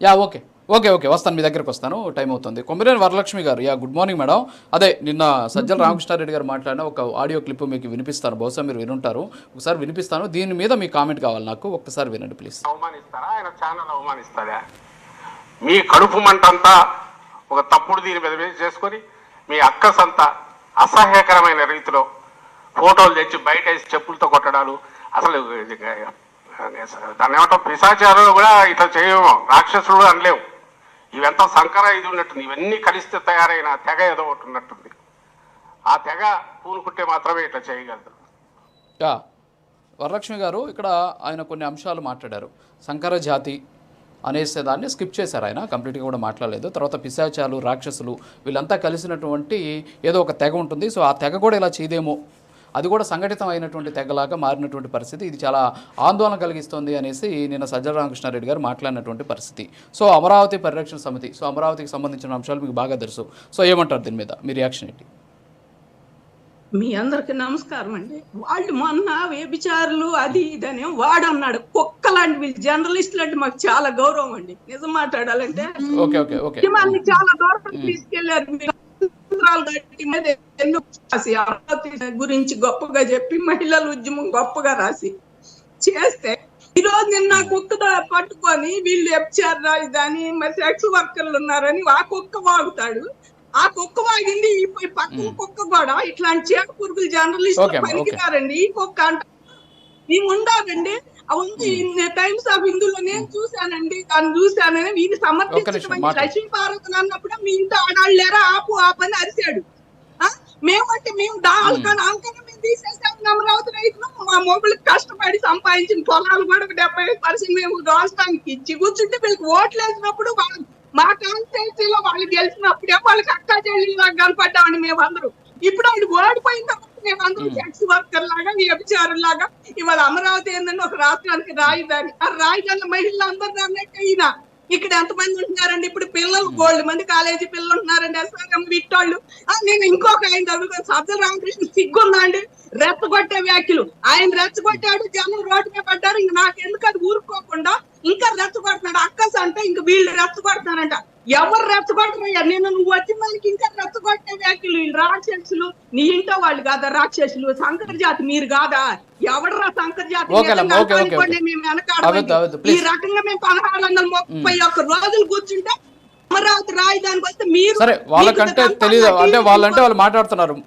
Yeah okay okay okay వస్తాను, మీ దగ్గరికి వస్తాను, టైం అవుతుంది. కొమ్మినేని వరలక్ష్మి గారు, యా గుడ్ మార్నింగ్ మేడం. అదే నిన్న సజ్జల రామకృష్ణారెడ్డి గారు మాట్లాడిన ఒక ఆడియో క్లిప్ మీకు వినిపిస్తాను, బహుశా మీరు వినుంటారు, ఒకసారి వినిపిస్తాను. దీని మీద మీ కామెంట్ కావాలి నాకు, ఒక్కసారి వినండి ప్లీజ్. అవమానిస్తారా? ఆయన ఛానల్ అవమానిస్తారా? మీ కడుపు మంటంతా ఒక తప్పుడు దీని మీద చేసుకొని మీ అక్కసంతా అసహ్యకరమైన రీతిలో ఫోటోలు తెచ్చి బయట వేసి చెప్పులతో కొట్టడాలు, అసలు దాన్ని ఏమంటాం, పిశాచాలు కూడా ఇట్లా చేయము, రాక్షసులు అనలేము. ఇవంతా సంకర ఇది ఉన్నట్టుంది, ఇవన్నీ కలిస్తే తయారైన తెగ ఏదో ఒకటి ఉన్నట్టుంది. ఆ తెగ పూనుకుంటే మాత్రమే ఇట్లా చేయగలదు. యా వరలక్ష్మి గారు, ఇక్కడ ఆయన కొన్ని అంశాలు మాట్లాడారు. సంకర జాతి అనేసేదాన్ని స్కిప్ చేశారు, ఆయన కంప్లీట్గా కూడా మాట్లాడలేదు. తర్వాత పిశాచాలు, రాక్షసులు వీళ్ళంతా కలిసినటువంటి ఏదో ఒక తెగ ఉంటుంది, సో ఆ తెగ కూడా ఇలా చేయదేమో, అది కూడా సంఘటితం అయినటువంటి తెగలాగా మారినటువంటి పరిస్థితి, ఇది చాలా ఆందోళన కలిగిస్తుంది అనేసి నిన్న సజ్జల రామకృష్ణారెడ్డి గారు మాట్లాడినటువంటి పరిస్థితి. సో అమరావతి పరిరక్షణ సమితి, సో అమరావతికి సంబంధించిన అంశాలు మీకు బాగా తెలుసు, సో ఏమంటారు దీని మీద మీ రియాక్షన్ ఏంటి? మీ అందరికి నమస్కారం అండి. వాళ్ళు మొన్న వ్యభిచారులు అది ఇదని వాడు అన్నాడు, కుక్కలాంటి వీళ్ళు జర్నలిస్టులు అంటే మాకు చాలా గౌరవం అండి. నిజం మాట్లాడాలంటే వాళ్ళని చాలా దూరం తీసుకెళ్లారు. గురించి గొప్పగా చెప్పి మహిళల ఉద్యమం గొప్పగా రాసి చేస్తే, ఈరోజు నిన్న కుక్క పట్టుకొని వీళ్ళు వ్యభిచార రాజధాని మరి సెక్స్ వర్కర్లు ఉన్నారని ఆ కుక్క వాగుతాడు. ఆ కుక్క వాగింది ఈ పక్కన కుక్క కూడా ఇట్లాంటి చీడ పురుగులు జర్నలిస్ట్ పనికిరారండి. ఈ కుక్క అంటే మేము ఉండాలండి, ఉంది టైమ్స్ ఆఫ్ హిందూలో నేను చూశానండి, దాన్ని చూశానని వీళ్ళు సమర్థించడం. లక్ష్మీ పార్వతి అన్నప్పుడు మీ ఇంట్లో ఆడాళ్ళు లేరా, ఆపు ఆపని అరిశాడు. మేమంటే మేము దాల్కన్నా మేము తీసేసాము అమరావతి రైతులు. మా మొబైల్కి కష్టపడి సంపాదించిన పొలాలు కూడా 70% మేము రాష్ట్రానికి ఇచ్చి కూర్చుంటే వీళ్ళకి ఓట్లు వేసినప్పుడు వాళ్ళు మా కాన్స్టిట్యూన్సీలో వాళ్ళు గెలిచినప్పుడే వాళ్ళకి అక్కా చెల్లిలాగా కనపడ్డామని మేమందరూ. ఇప్పుడు వాళ్ళు ఓడిపోయిన తర్వాత మేమందరూ సెక్స్ వర్కర్ లాగా, వ్యభిచారులాగా. ఇవాళ అమరావతి ఏంటంటే ఒక రాష్ట్రానికి రాజధాని, ఆ రాజధాని మహిళలు అందరూ అన్నట్టు అయినా ఇక్కడ ఎంతమంది ఉంటున్నారండి? ఇప్పుడు పిల్లలు 2 మంది కాలేజీ పిల్లలు ఉంటున్నారండి, ఎస్ఆర్ఎం విట్టోళ్ళు. నేను ఇంకొక ఆయన చదువుతాను, సజ్జల రామకృష్ణ సిగ్గుందా అండి? రెచ్చగొట్టే వ్యాఖ్యలు ఆయన రెచ్చగొట్టాడు, జనం రోడ్డు మీద పడ్డారు. ఇంక నాకెందుకు అది ఊరుకోకుండా ఇంకా రెచ్చగొడుతున్నాడు. అక్కస్ అంటే ఇంక వీళ్ళు రెచ్చగొడుతున్నారంట. ఎవరు రెచ్చగొట్టరయ్యా? నేను నువ్వు వచ్చిన వాళ్ళకి ఇంకా రెచ్చగొట్టే వ్యాఖ్యలు. వీళ్ళు రాక్షసులు, నీ ఇంట్లో వాళ్ళు కాదా రాక్షసులు? సంకర జాతి మీరు కాదా? ఎవడరా సంకర జాతి? మేము వెనకాడ ఈ రకంగా మేము 1631 రోజులు కూర్చుంటే అమరావతి రాజధానికి వస్తే మీరు వాళ్ళకంటే తెలియదు అంటే వాళ్ళంటే వాళ్ళు మాట్లాడుతున్నారు.